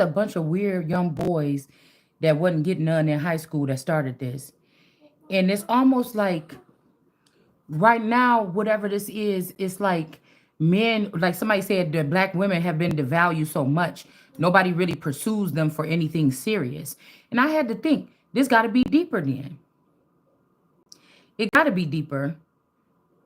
a bunch of weird young boys that wasn't getting none in high school that started this. And it's almost like right now, whatever this is, it's like men, like somebody said, that black women have been devalued so much. Nobody really pursues them for anything serious. And I had to think, this got to be deeper then. It got to be deeper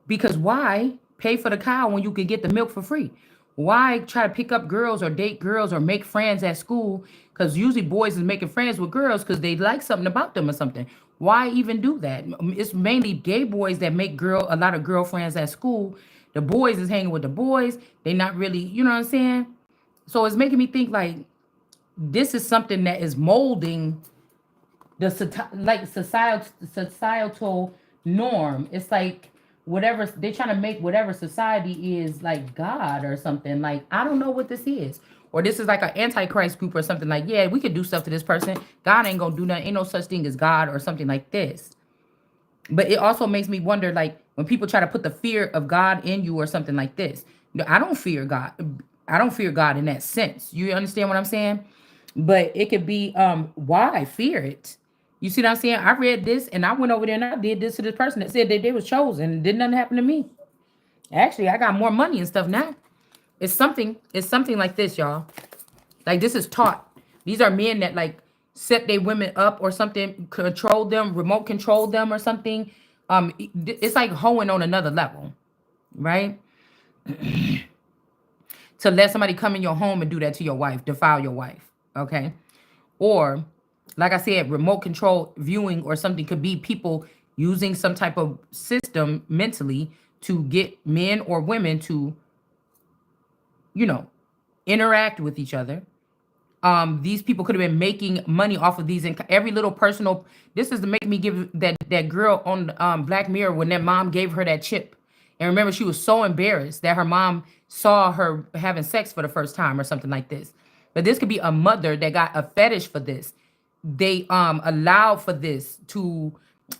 because why pay for the cow when you can get the milk for free? Why try to pick up girls or date girls or make friends at school? Because usually boys is making friends with girls because they like something about them or something. Why even do that? It's mainly gay boys that make a lot of girlfriends at school. The boys is hanging with the boys. They not really, you know what I'm saying? So it's making me think like this is something that is molding the like societal norm. It's like whatever they trying to make whatever society is like God or something. Like I don't know what this is. Or this is like an antichrist group or something like, yeah, we could do stuff to this person. God ain't gonna do nothing. Ain't no such thing as God or something like this. But it also makes me wonder, like, when people try to put the fear of God in you or something like this. No, I don't fear God. I don't fear God in that sense. You understand what I'm saying? But it could be why fear it. You see what I'm saying? I read this and I went over there and I did this to this person that said that they was chosen and did nothing happen to me. Actually, I got more money and stuff now. It's something like this, y'all. Like this is taught. These are men that like set their women up or something, control them, remote control them or something. It's like hoeing on another level, right? To let somebody come in your home and do that to your wife, defile your wife, okay? Or, like I said, remote control viewing or something could be people using some type of system mentally to get men or women to, you know, interact with each other. These people could have been making money off of these, and every little personal. This is to make me give that girl on Black Mirror when that mom gave her that chip, and remember she was so embarrassed that her mom saw her having sex for the first time or something like this. But this could be a mother that got a fetish for this. They allowed for this to.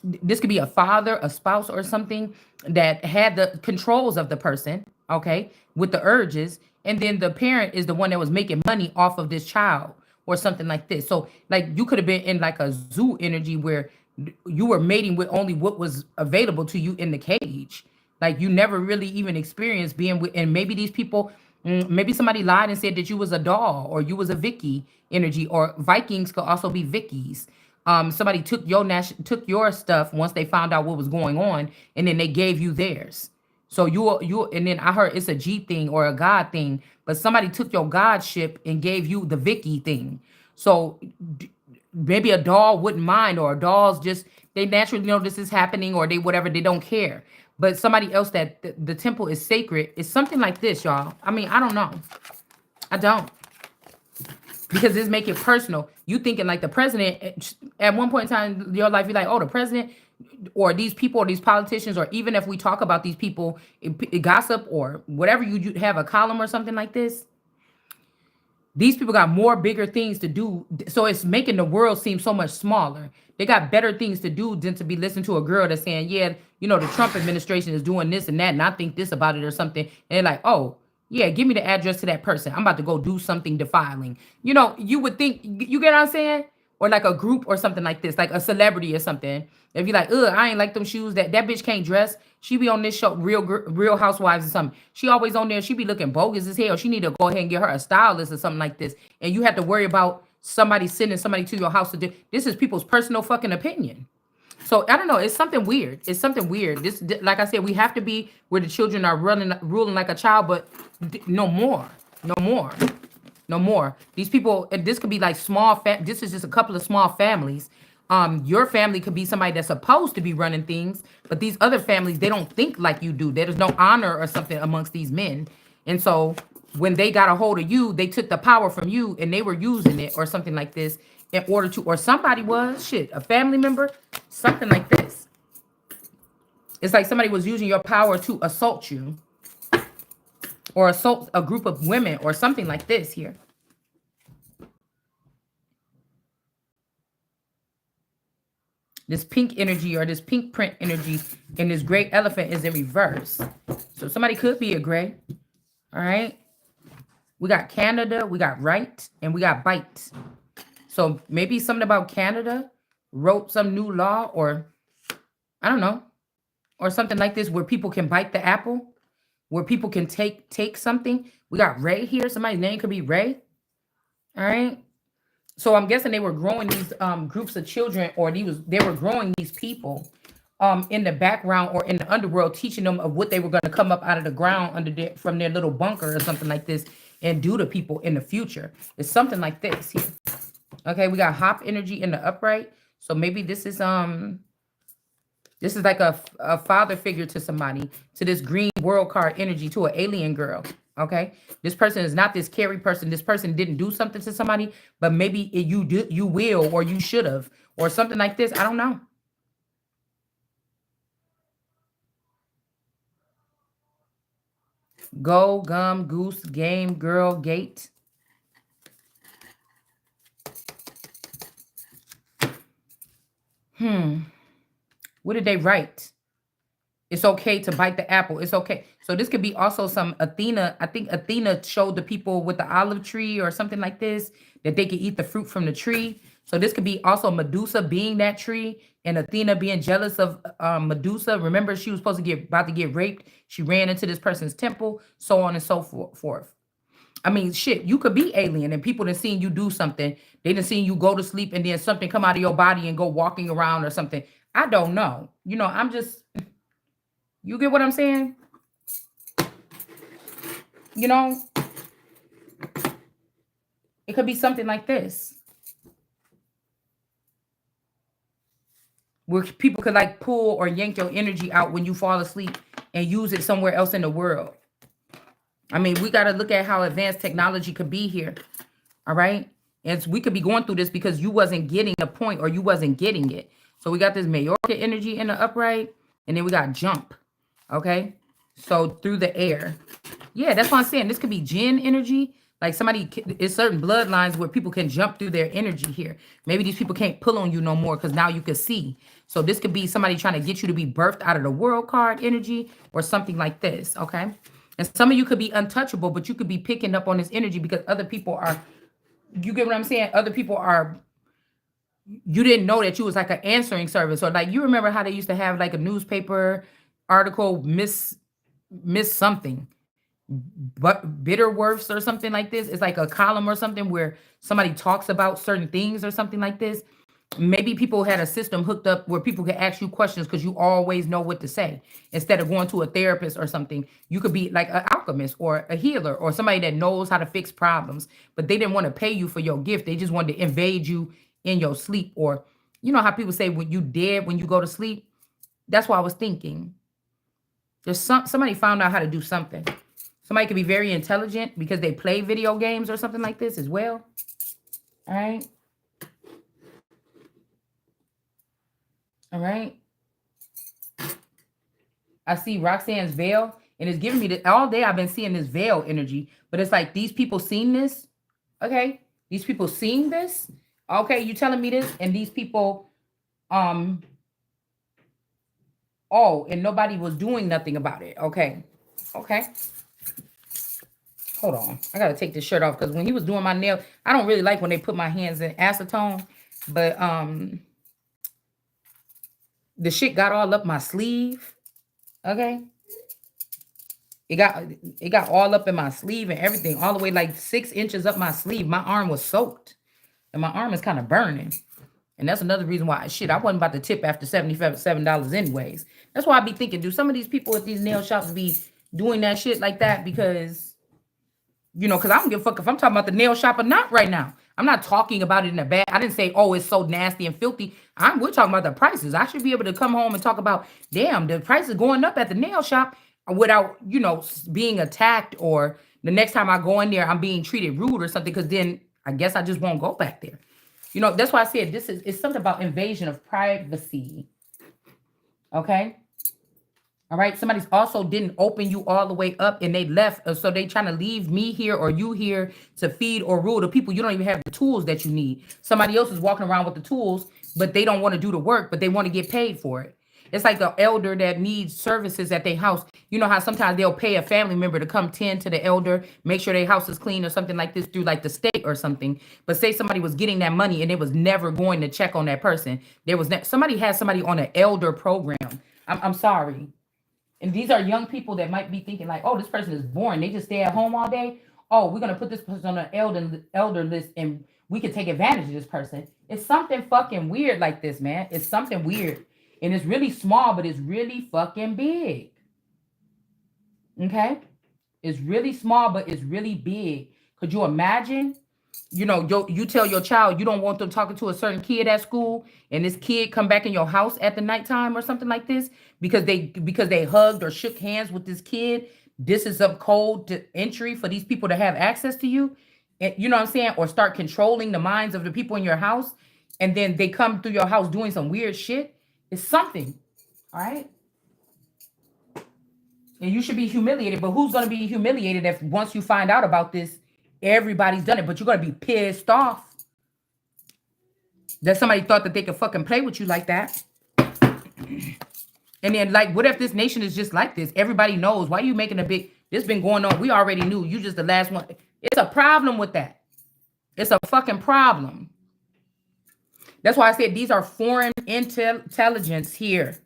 This could be a father, a spouse, or something that had the controls of the person, okay, with the urges, and then the parent is the one that was making money off of this child or something like this. So, like, you could have been in like a zoo energy where you were mating with only what was available to you in the cage. Like, you never really even experienced being with, and maybe these people, maybe somebody lied and said that you was a doll or you was a Vicky energy, or Vikings could also be Vickies. Somebody took your stuff once they found out what was going on, and then they gave you theirs. So you and then I heard it's a G thing or a God thing, but somebody took your Godship and gave you the Vicky thing. So maybe a doll wouldn't mind, or a doll's just they naturally know this is happening, or they whatever, they don't care. But somebody else that the temple is sacred is something like this, y'all. I mean, I don't know. I don't. Because this make it personal. You thinking like the president at one point in time in your life, you're like, oh, the president or these people or these politicians, or even if we talk about these people, gossip or whatever, you have a column or something like this. These people got more bigger things to do. So it's making the world seem so much smaller. They got better things to do than to be listening to a girl that's saying, yeah, you know, the Trump administration is doing this and that, and I think this about it or something. And they're like, oh, yeah, give me the address to that person. I'm about to go do something defiling. You know, you would think, you get what I'm saying? Or like a group or something like this, like a celebrity or something. If you're like, ugh, I ain't like them shoes. That bitch can't dress. She be on this show, Real Housewives or something. She always on there. She be looking bogus as hell. She need to go ahead and get her a stylist or something like this. And you have to worry about somebody sending somebody to your house to do. This is people's personal fucking opinion. So I don't know. It's something weird. It's something weird. This, like I said, we have to be where the children are ruling like a child, but no more, no more, no more. These people, and this could be like small. This is just a couple of small families. Your family could be somebody that's supposed to be running things, but these other families, they don't think like you do. There's no honor or something amongst these men, and so when they got a hold of you, they took the power from you, and they were using it or something like this in order to, or somebody was shit, a family member, something like this. It's like somebody was using your power to assault you or assault a group of women or something like this here. This pink energy or this pink print energy and this gray elephant is in reverse. So somebody could be a gray. All right. We got Canada, we got right, and we got bite. So maybe something about Canada wrote some new law, or I don't know, or something like this where people can bite the apple, where people can take something. We got Ray here. Somebody's name could be Ray. All right. So I'm guessing they were growing these groups of children, or they were growing these people in the background or in the underworld, teaching them of what they were going to come up out of the ground from their little bunker or something like this and do to people in the future. It's something like this here. Okay, we got hop energy in the upright. So maybe this is like a father figure to somebody, to this green world card energy, to an alien girl. Okay, this person is not this carry person. This person didn't do something to somebody, but maybe you will, or you should have, or something like this. I don't know. Go, gum, goose, game, girl, gate. What did they write? It's okay to bite the apple. It's okay. So this could be also some Athena. I think Athena showed the people with the olive tree or something like this that they could eat the fruit from the tree. So this could be also Medusa being that tree and Athena being jealous of Medusa. Remember, she was supposed to get about to get raped. She ran into this person's temple, so on and so forth. I mean, shit, you could be alien and people done seen you do something. They done seen you go to sleep and then something come out of your body and go walking around or something. I don't know. I'm just, you get what I'm saying? You know, it could be something like this, where people could like pull or yank your energy out when you fall asleep and use it somewhere else in the world. I mean, we got to look at how advanced technology could be here. All right. And we could be going through this because you wasn't getting the point, or you wasn't getting it. So we got this Majorca energy in the upright, and then we got jump. Okay. So through the air. Yeah, that's what I'm saying. This could be jinn energy. Like it's certain bloodlines where people can jump through their energy here. Maybe these people can't pull on you no more because now you can see. So this could be somebody trying to get you to be birthed out of the world card energy or something like this. Okay. And some of you could be untouchable, but you could be picking up on this energy because other people are, you get what I'm saying? Other people are, you didn't know that you was like an answering service, or like, you remember how they used to have like a newspaper article, miss something, but Bitterworths or something like this. It's like a column or something where somebody talks about certain things or something like this. Maybe people had a system hooked up where people could ask you questions because you always know what to say. Instead of going to a therapist or something, you could be like an alchemist or a healer or somebody that knows how to fix problems, but they didn't want to pay you for your gift. They just wanted to invade you in your sleep. Or, you know how people say when you dead, when you go to sleep? That's what I was thinking. There's somebody found out how to do something. Somebody could be very intelligent because they play video games or something like this as well. All right. All right. I see Roxanne's veil, and it's giving me all day I've been seeing this veil energy, but it's like these people seen this. Okay. These people seen this. Okay. You telling me this, and these people, oh, and nobody was doing nothing about it. Okay. Okay. Hold on. I got to take this shirt off because when he was doing my nail, I don't really like when they put my hands in acetone, but, the shit got all up my sleeve. Okay. It got all up in my sleeve and everything, all the way like 6 inches up my sleeve. My arm was soaked and my arm is kind of burning. And that's another reason why I wasn't about to tip after $77 anyways. That's why I be thinking, do some of these people at these nail shops be doing that shit like that? Because, because I don't give a fuck if I'm talking about the nail shop or not right now. I'm not talking about it in a bad. I didn't say, oh, it's so nasty and filthy. We're talking about the prices. I should be able to come home and talk about, damn, the price is going up at the nail shop without, being attacked, or the next time I go in there, I'm being treated rude or something. Because then I guess I just won't go back there. That's why I said it's something about invasion of privacy. Okay. All right. Somebody's also didn't open you all the way up and they left. So they trying to leave me here or you here to feed or rule the people. You don't even have the tools that you need. Somebody else is walking around with the tools, but they don't want to do the work, but they want to get paid for it. It's like an elder that needs services at their house. You know how sometimes they'll pay a family member to come tend to the elder, make sure their house is clean or something like this through like the state or something. But say somebody was getting that money and it was never going to check on that person. There was somebody had somebody on an elder program. I'm sorry. And these are young people that might be thinking like, oh, this person is boring. They just stay at home all day. Oh, we're gonna put this person on an elder list and we can take advantage of this person. It's something fucking weird like this, man. It's something weird. And it's really small, but it's really fucking big. Okay? It's really small, but it's really big. Could you imagine? You know, you tell your child you don't want them talking to a certain kid at school, and this kid come back in your house at the nighttime or something like this because they hugged or shook hands with this kid. This is a code to entry for these people to have access to you. And you know what I'm saying? Or start controlling the minds of the people in your house, and then they come through your house doing some weird shit. It's something. All right. And you should be humiliated. But who's going to be humiliated if once you find out about this, everybody's done it, but you're going to be pissed off that somebody thought that they could fucking play with you like that. And then, like, what if this nation is just like this? Everybody knows. Why are you making a big... This been going on. We already knew. You just the last one. It's a problem with that. It's a fucking problem. That's why I said these are foreign intelligence here.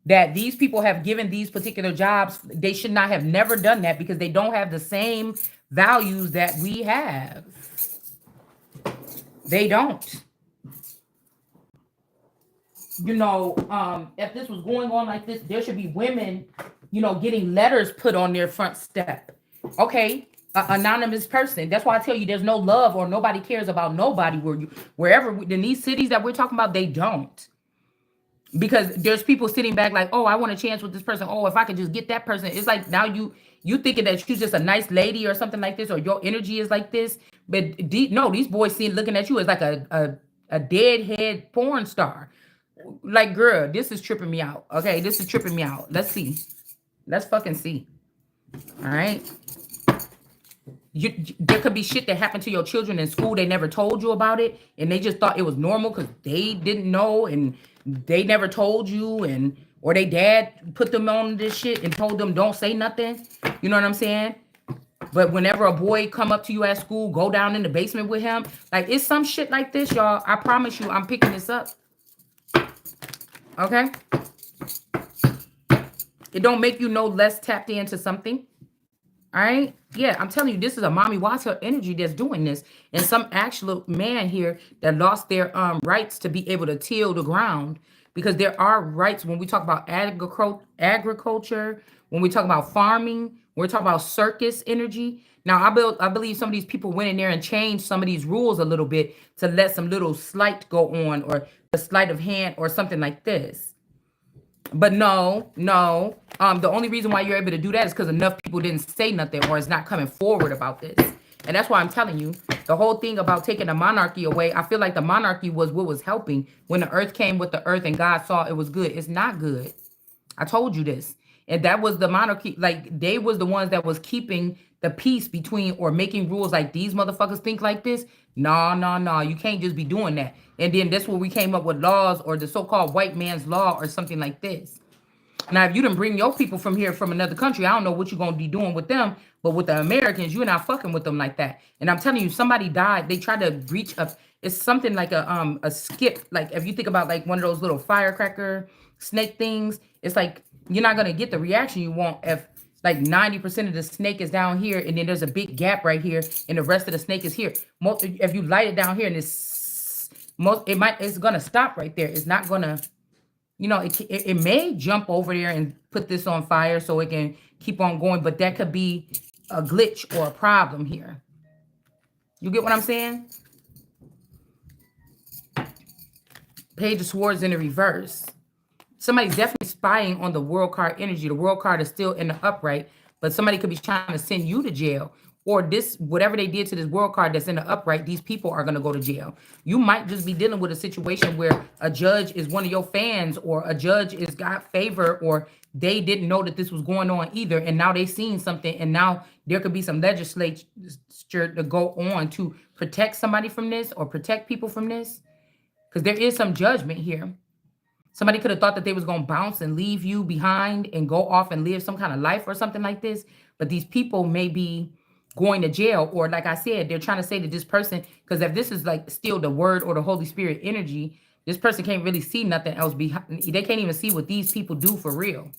That these people have given these particular jobs. They should not have never done that because they don't have the same values that we have. They don't. You know, if this was going on like this, there should be women, you know, getting letters put on their front step. Okay, anonymous person. That's why I tell you there's no love or nobody cares about nobody wherever in these cities that we're talking about, they don't. Because there's people sitting back like, oh, I want a chance with this person. Oh, if I could just get that person. It's like now you thinking that you're just a nice lady or something like this, or your energy is like this. But no, these boys looking at you as like a deadhead porn star. Like, girl, this is tripping me out. Okay, this is tripping me out. Let's see. Let's fucking see. All right. There could be shit that happened to your children in school. They never told you about it. And they just thought it was normal because they didn't know. And they never told you. Or they dad put them on this shit and told them don't say nothing. You know what I'm saying? But whenever a boy come up to you at school, go down in the basement with him. Like, it's some shit like this, y'all. I promise you, I'm picking this up. Okay? It don't make you no less tapped into something. All right? Yeah, I'm telling you, this is a mommy water energy that's doing this. And some actual man here that lost their rights to be able to till the ground. Because there are rights when we talk about agriculture, when we talk about farming, we're talking about circus energy. Now, I believe some of these people went in there and changed some of these rules a little bit to let some little slight go on or a sleight of hand or something like this. But no. The only reason why you're able to do that is because enough people didn't say nothing or is not coming forward about this. And that's why I'm telling you, the whole thing about taking the monarchy away, I feel like the monarchy was what was helping. When the earth came with the earth and God saw it was good. It's not good. I told you this. And that was the monarchy. Like, they was the ones that was keeping the peace between or making rules like these motherfuckers think like this. No. You can't just be doing that. And then that's where we came up with laws or the so-called white man's law or something like this. Now, if you didn't bring your people from here, from another country, I don't know what you're going to be doing with them. But with the Americans, you're not fucking with them like that. And I'm telling you, somebody died. They tried to breach up. It's something like a skip. Like, if you think about like one of those little firecracker snake things, it's like you're not going to get the reaction you want if like 90% of the snake is down here and then there's a big gap right here and the rest of the snake is here. If you light it down here and it's going to stop right there. It's not going to, you know, it may jump over there and put this on fire so it can keep on going, but that could be a glitch or a problem here. You get what I'm saying? Page of Swords in the reverse. Somebody's definitely spying on the world card energy. The world card is still in the upright, but somebody could be trying to send you to jail. Or this, whatever they did to this world card that's in the upright, these people are going to go to jail. You might just be dealing with a situation where a judge is one of your fans, or a judge is got favor, or they didn't know that this was going on either. And now they've seen something, and now there could be some legislature to go on to protect somebody from this or protect people from this. Because there is some judgment here. Somebody could have thought that they was going to bounce and leave you behind and go off and live some kind of life or something like this. But these people may be going to jail, or like I said, they're trying to say that this person, because if this is like still the word or the Holy Spirit energy, this person can't really see nothing else behind. They can't even see what these people do for real.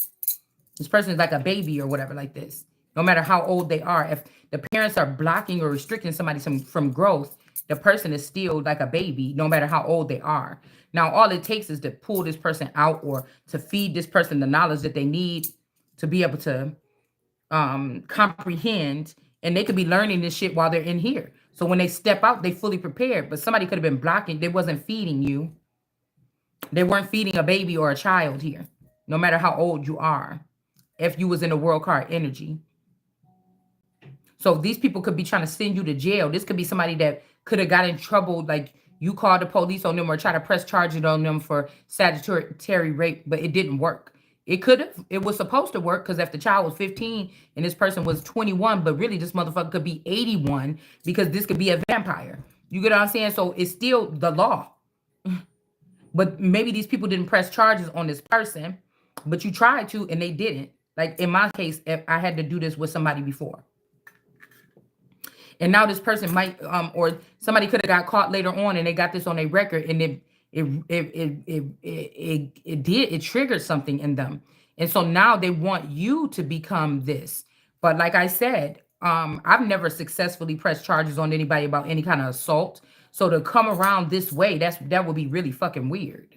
This person is like a baby or whatever like this. No matter how old they are, if the parents are blocking or restricting somebody from growth, the person is still like a baby, no matter how old they are. Now, all it takes is to pull this person out or to feed this person the knowledge that they need to be able to comprehend, and they could be learning this shit while they're in here. So when they step out, they fully prepared. But somebody could have been blocking. They wasn't feeding you. They weren't feeding a baby or a child here, no matter how old you are. If you was in the world card energy. So these people could be trying to send you to jail. This could be somebody that could have got in trouble, like you called the police on them or try to press charges on them for statutory rape, but it didn't work. It could have. It was supposed to work because if the child was 15 and this person was 21, but really this motherfucker could be 81 because this could be a vampire. You get what I'm saying? So it's still the law. But maybe these people didn't press charges on this person, but you tried to and they didn't. Like in my case, if I had to do this with somebody before. And now this person might, or somebody could have got caught later on and they got this on a record and it triggered something in them. And so now they want you to become this. But like I said, I've never successfully pressed charges on anybody about any kind of assault. So to come around this way, that would be really fucking weird.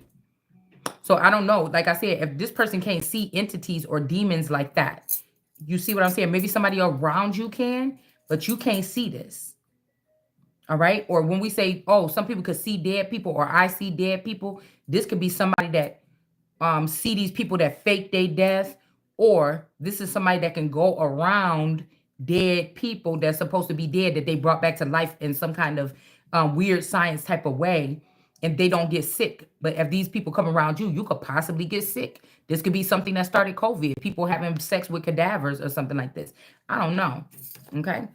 So I don't know. Like I said, if this person can't see entities or demons like that, you see what I'm saying? Maybe somebody around you can, but you can't see this. All right. Or when we say, oh, some people could see dead people or I see dead people, this could be somebody that see these people that fake their death, or this is somebody that can go around dead people that's supposed to be dead that they brought back to life in some kind of weird science type of way, and they don't get sick. But if these people come around you, you could possibly get sick. This could be something that started COVID, people having sex with cadavers or something like this. I don't know. Okay.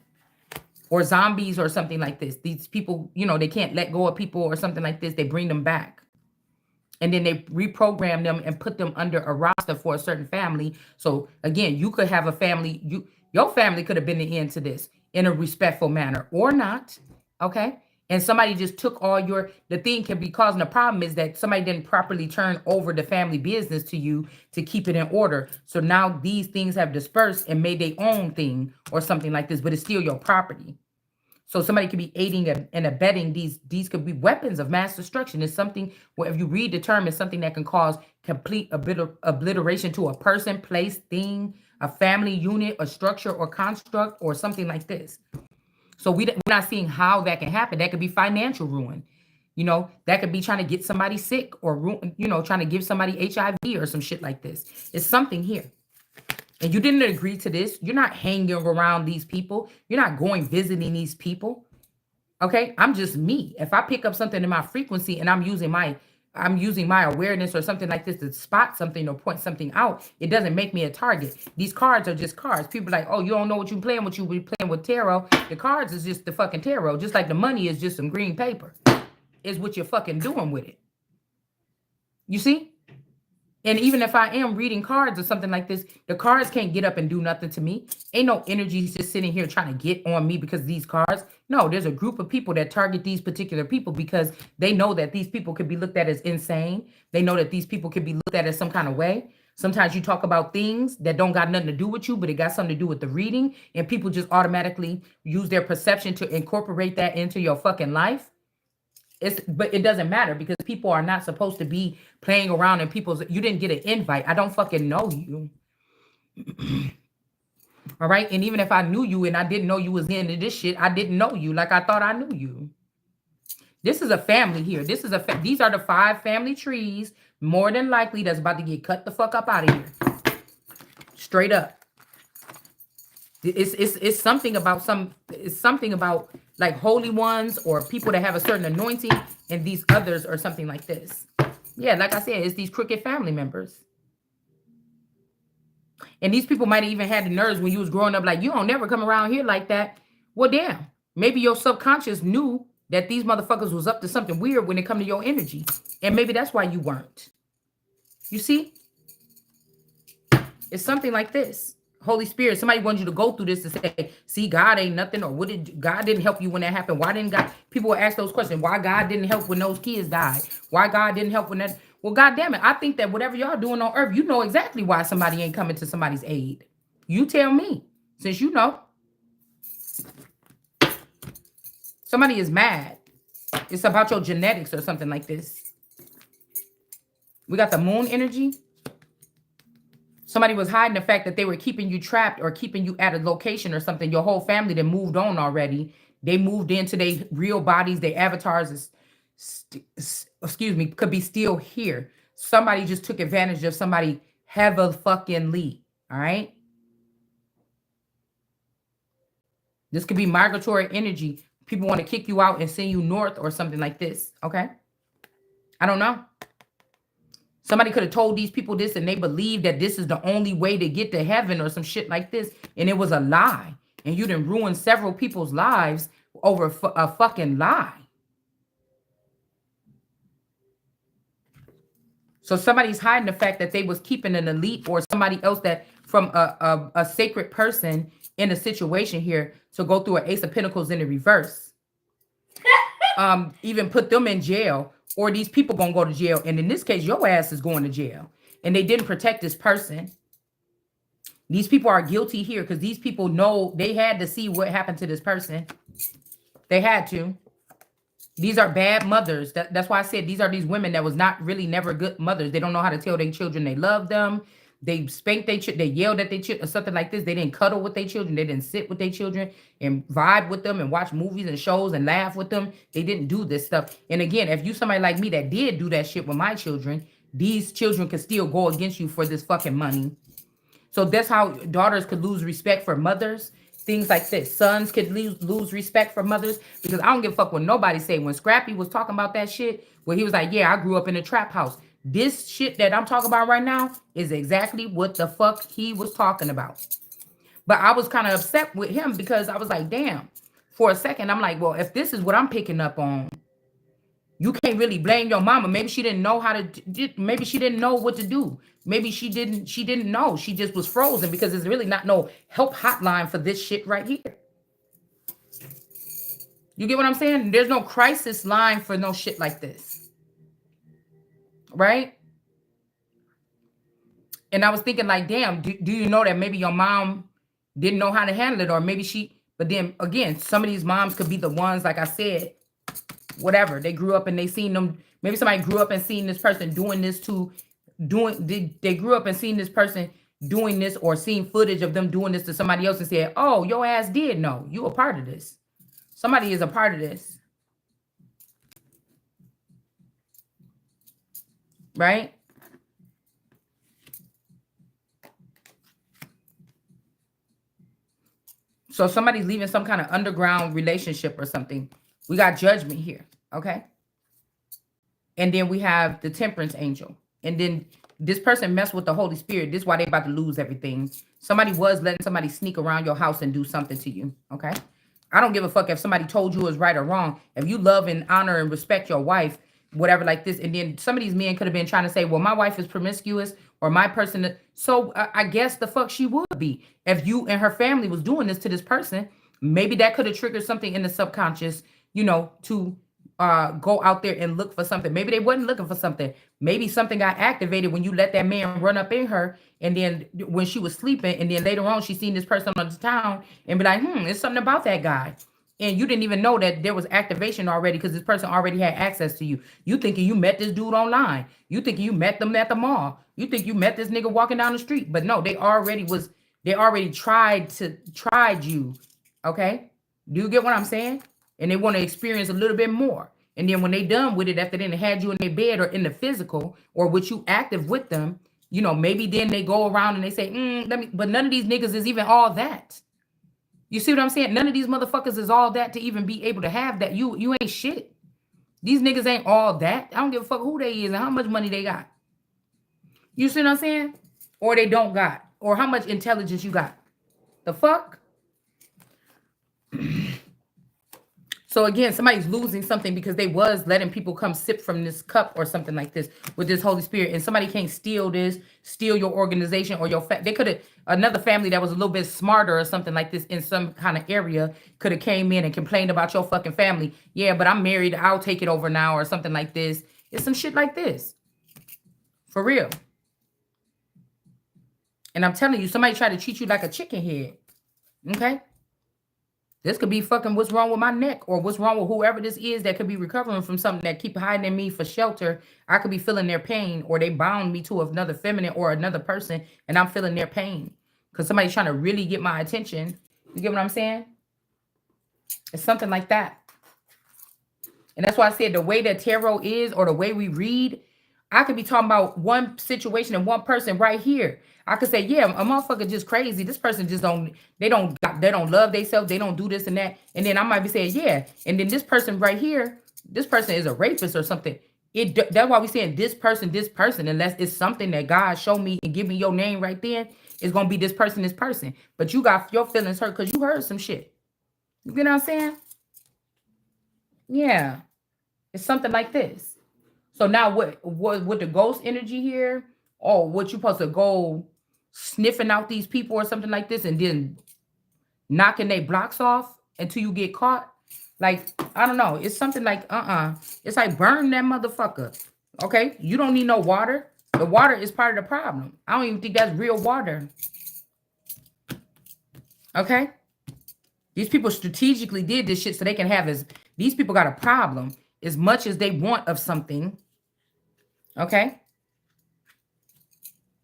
Or zombies or something like this. These people, they can't let go of people or something like this. They bring them back. And then they reprogram them and put them under a roster for a certain family. So again, you could have a family. Your family could have been the end to this in a respectful manner or not. Okay. And somebody just took the thing can be causing a problem is that somebody didn't properly turn over the family business to you to keep it in order. So now these things have dispersed and made their own thing or something like this, but it's still your property. So somebody could be aiding and abetting these could be weapons of mass destruction. It's something where if you read the term, it's something that can cause complete obliteration to a person, place, thing, a family unit, a structure or construct or something like this. So we're not seeing how that can happen. That could be financial ruin. That could be trying to get somebody sick or, trying to give somebody HIV or some shit like this. It's something here. And you didn't agree to this. You're not hanging around these people. You're not going visiting these people. Okay? I'm just me. If I pick up something in my frequency and I'm using my awareness or something like this to spot something or point something out, it doesn't make me a target. These cards are just cards. People are like, oh, you don't know what you're playing with. You be playing with tarot. The cards is just the fucking tarot. Just like the money is just some green paper. Is what you're fucking doing with it. You see? And even if I am reading cards or something like this, the cards can't get up and do nothing to me. Ain't no energies just sitting here trying to get on me because of these cards. No, there's a group of people that target these particular people because they know that these people could be looked at as insane. They know that these people could be looked at as some kind of way. Sometimes you talk about things that don't got nothing to do with you, but it got something to do with the reading. And people just automatically use their perception to incorporate that into your fucking life. But it doesn't matter because people are not supposed to be playing around in you didn't get an invite. I don't fucking know you. All right. And even if I knew you and I didn't know you was into this shit, I didn't know you like I thought I knew you. This is a family here. These are the 5 family trees, more than likely, that's about to get cut the fuck up out of here. Straight up. It's something about like holy ones or people that have a certain anointing, and these others or something like this. Yeah, like I said, it's these crooked family members. And these people might have even had the nerves when you was growing up, like, you don't never come around here like that. Well, damn. Maybe your subconscious knew that these motherfuckers was up to something weird when it come to your energy. And maybe that's why you weren't. You see? It's something like this. Holy Spirit, somebody wants you to go through this to say, see, God ain't nothing, or what did God didn't help you when that happened? Why didn't God? People will ask those questions. Why God didn't help when those kids died? Why God didn't help when that? Well, God damn it. I think that whatever y'all doing on earth, you know exactly why somebody ain't coming to somebody's aid. You tell me, since you know. Somebody is mad. It's about your genetics or something like this. We got the moon energy. Somebody was hiding the fact that they were keeping you trapped or keeping you at a location or something. Your whole family that moved on already. They moved into their real bodies. Their avatars is, excuse me, could be still here. Somebody just took advantage of somebody heavily fucking Lee. All right. This could be migratory energy. People want to kick you out and send you north or something like this. Okay. I don't know. Somebody could have told these people this and they believe that this is the only way to get to heaven or some shit like this. And it was a lie. And you done ruined several people's lives over a fucking lie. So somebody's hiding the fact that they was keeping an elite or somebody else that from a sacred person in a situation here to go through an Ace of Pentacles in the reverse. Even put them in jail, or these people gonna go to jail. And in this case, your ass is going to jail. And they didn't protect this person. These people are guilty here because these people know they had to see what happened to this person. They had to. These are bad mothers. That's why I said these are these women that was not really never good mothers. They don't know how to tell their children they love them. They spanked their children, they yelled at their children, or something like this. They didn't cuddle with their children. They didn't sit with their children and vibe with them and watch movies and shows and laugh with them. They didn't do this stuff. And again, if you somebody like me that did do that shit with my children, these children could still go against you for this fucking money. So that's how daughters could lose respect for mothers. Things like this. Sons could lose respect for mothers. Because I don't give a fuck what nobody say. When Scrappy was talking about that shit, where he was like, yeah, I grew up in a trap house. This shit that I'm talking about right now is exactly what the fuck he was talking about. But I was kind of upset with him because I was like, damn. For a second, I'm like, well, if this is what I'm picking up on, you can't really blame your mama. Maybe she didn't know how to, maybe she didn't know what to do. Maybe she didn't know. She just was frozen because there's really not no help hotline for this shit right here. You get what I'm saying? There's no crisis line for no shit like this. Right? And I was thinking like, damn, do you know that maybe your mom didn't know how to handle it? Or maybe but then again, some of these moms could be the ones, like I said, whatever. They grew up and they seen them. Maybe somebody grew up and seen this person doing this they grew up and seen this person doing this or seen footage of them doing this to somebody else and said, oh, your ass did know. You a part of this. Somebody is a part of this. Right? So somebody's leaving some kind of underground relationship or something. We got judgment here. Okay. And then we have the temperance angel. And then this person messed with the Holy Spirit. This is why they about to lose everything. Somebody was letting somebody sneak around your house and do something to you. Okay. I don't give a fuck if somebody told you it was right or wrong. If you love and honor and respect your wife, whatever like this. And then some of these men could have been trying to say, well, my wife is promiscuous or my person. So I guess the fuck she would be. If you and her family was doing this to this person, maybe that could have triggered something in the subconscious, to go out there and look for something. Maybe they wasn't looking for something. Maybe something got activated when you let that man run up in her. And then when she was sleeping, and then later on, she seen this person on the town and be like, it's something about that guy. And you didn't even know that there was activation already because this person already had access to you. You thinking you met this dude online. You thinking you met them at the mall. You think you met this nigga walking down the street. But no, they already tried you. Okay? Do you get what I'm saying? And they want to experience a little bit more. And then when they done with it, after they had you in their bed or in the physical or with you active with them, maybe then they go around and they say, but none of these niggas is even all that. You see what I'm saying? None of these motherfuckers is all that to even be able to have that. You ain't shit. These niggas ain't all that. I don't give a fuck who they is and how much money they got. You see what I'm saying? Or they don't got. Or how much intelligence you got. The fuck? So again, somebody's losing something because they was letting people come sip from this cup or something like this with this Holy Spirit, and somebody can't steal this, steal your organization or your they could have another family that was a little bit smarter or something like this in some kind of area could have came in and complained about your fucking family. Yeah, but I'm married, I'll take it over now or something like this. It's some shit like this. For real. And I'm telling you, somebody tried to treat you like a chicken head. Okay? This could be fucking what's wrong with my neck or what's wrong with whoever this is that could be recovering from something that keep hiding in me for shelter. I could be feeling their pain or they bound me to another feminine or another person and I'm feeling their pain because somebody's trying to really get my attention. You get what I'm saying? It's something like that. And that's why I said the way that tarot is or the way we read, I could be talking about one situation and one person right here. I could say, yeah, a motherfucker just crazy. This person just they don't love themselves. They don't do this and that. And then I might be saying, yeah. And then this person right here, this person is a rapist or something. That's why we saying this person, unless it's something that God showed me and give me your name right then, it's going to be this person. But you got your feelings hurt because you heard some shit. You get what I'm saying? Yeah. It's something like this. So now what the ghost energy here, or what you supposed to go sniffing out these people or something like this and then knocking their blocks off until you get caught? Like, I don't know. It's something like, it's like burn that motherfucker. Okay? You don't need no water. The water is part of the problem. I don't even think that's real water. Okay? These people strategically did this shit so they can have these people got a problem as much as they want of something. Okay?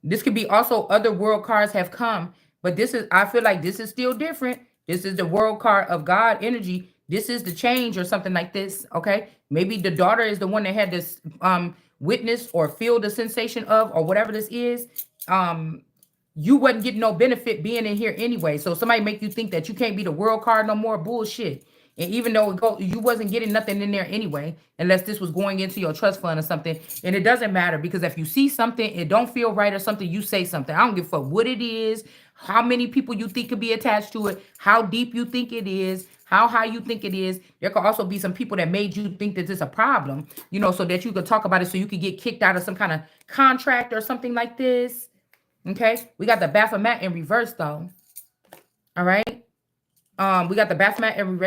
This could be also other world cards have come, but I feel like this is still different. This is the world card of God energy. This is the change or something like this. Okay? Maybe the daughter is the one that had this witness or feel the sensation of, or whatever this is. You wasn't getting no benefit being in here anyway. So somebody make you think that you can't be the world card no more. Bullshit. And even though you wasn't getting nothing in there anyway, unless this was going into your trust fund or something. And it doesn't matter, because if you see something, it don't feel right or something, you say something. I don't give a fuck what it is, how many people you think could be attached to it, how deep you think it is, how high you think it is. There could also be some people that made you think that this is a problem, so that you could talk about it so you could get kicked out of some kind of contract or something like this. Okay, we got the Baphomet in reverse though. All right. We got the Baphomet in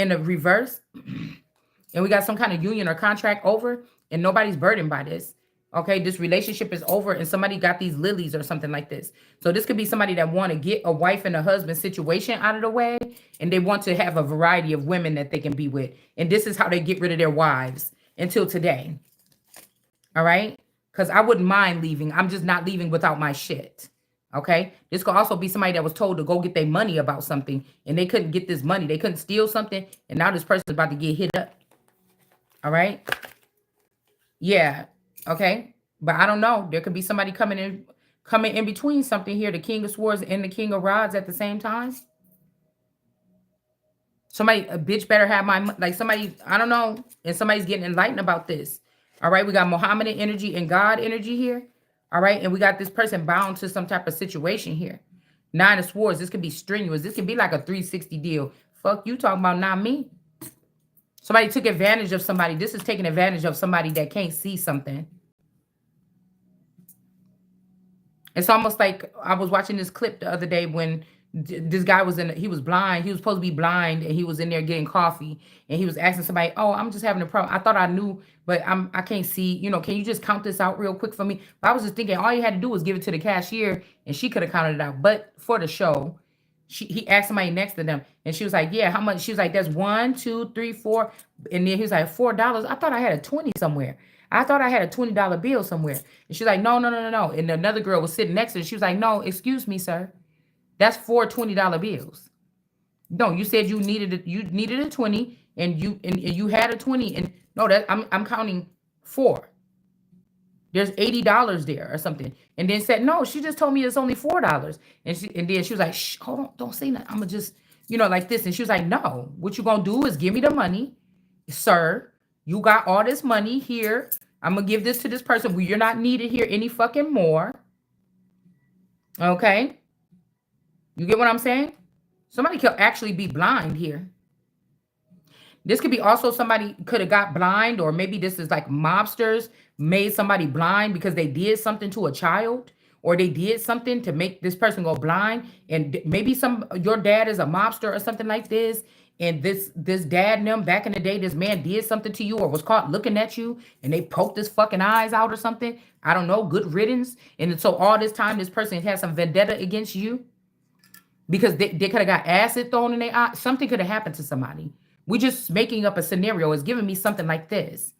the reverse, and we got some kind of union or contract over, and nobody's burdened by this. Okay, this relationship is over, and somebody got these lilies or something like this. So this could be somebody that want to get a wife and a husband situation out of the way, and they want to have a variety of women that they can be with, and this is how they get rid of their wives until today. All right, because I wouldn't mind leaving. I'm just not leaving without my shit. Okay, this could also be somebody that was told to go get their money about something, and they couldn't get this money. They couldn't steal something, and now this person's about to get hit up. All right. Yeah. Okay. But I don't know. There could be somebody coming in between something here. The King of Swords and the King of Rods at the same time. Somebody, a bitch better have somebody, I don't know. And somebody's getting enlightened about this. All right. We got Mohammedan energy and God energy here. All right. And we got this person bound to some type of situation here. Nine of Swords. This could be strenuous. This could be like a 360 deal. Fuck you talking about, not me. Somebody took advantage of somebody. This is taking advantage of somebody that can't see something. It's almost like I was watching this clip the other day when this guy he was blind. He was supposed to be blind, and he was in there getting coffee, and he was asking somebody, "Oh, I'm just having a problem. I thought I knew, but I can't see. Can you just count this out real quick for me?" But I was just thinking all you had to do was give it to the cashier, and she could have counted it out. But for the show, he asked somebody next to them, and she was like, "Yeah, how much?" She was like, "That's 1, 2, 3, 4," and then he was like, $4. I thought I had a 20 somewhere. I thought I had a $20 bill somewhere. And she's like, no. And another girl was sitting next to her. She was like, "No, excuse me, sir. That's 4 $20 bills. No, you said you needed a 20, and you had a 20, and no, that I'm counting 4. There's $80 there or something." And then said, "No, she just told me it's only $4." And then she was like, "Shh, hold on, don't say nothing. I'ma just, like this." And she was like, "No, what you gonna do is give me the money, sir. You got all this money here. I'm gonna give this to this person. You're not needed here any fucking more. Okay? You get what I'm saying? Somebody could actually be blind here. This could be also somebody could have got blind, or maybe this is like mobsters made somebody blind because they did something to a child, or they did something to make this person go blind. And maybe some your dad is a mobster or something like this. And this dad and them back in the day, this man did something to you or was caught looking at you and they poked his fucking eyes out or something. I don't know, good riddance. And so all this time, this person has some vendetta against you because they could have got acid thrown in their eye. Something could have happened to somebody. We just making up a scenario. Is giving me something like this.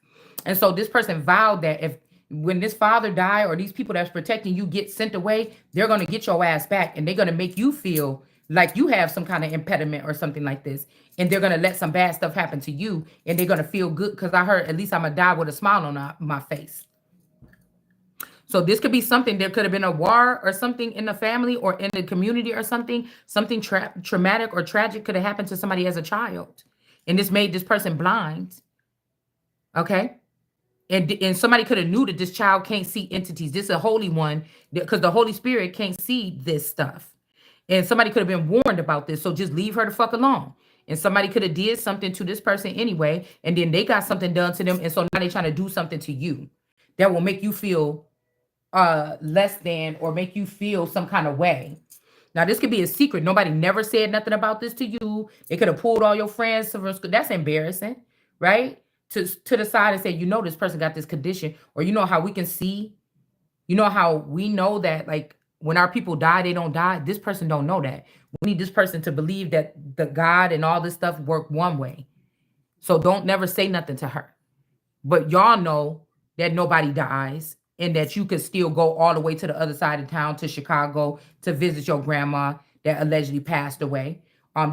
And so this person vowed that if when this father die or these people that's protecting you get sent away, they're going to get your ass back and they're going to make you feel like you have some kind of impediment or something like this. And they're going to let some bad stuff happen to you and they're going to feel good because I heard at least I'm going to die with a smile on my face. So this could be something. There could have been a war or something in the family or in the community or something. Something traumatic or tragic could have happened to somebody as a child. And this made this person blind. Okay. And somebody could have knew that this child can't see entities. This is a holy one because the Holy Spirit can't see this stuff. And somebody could have been warned about this. So just leave her the fuck alone. And somebody could have did something to this person anyway. And then they got something done to them. And so now they're trying to do something to you that will make you feel less than or make you feel some kind of way. Now, this could be a secret. Nobody never said nothing about this to you. They could have pulled all your friends to school. That's embarrassing, right? To the side and say, you know, this person got this condition, or you know how we can see, you know how we know that like when our people die, they don't die. This person don't know that. We need this person to believe that the God and all this stuff work one way. So don't never say nothing to her. But y'all know that nobody dies and that you could still go all the way to the other side of town to Chicago to visit your grandma that allegedly passed away.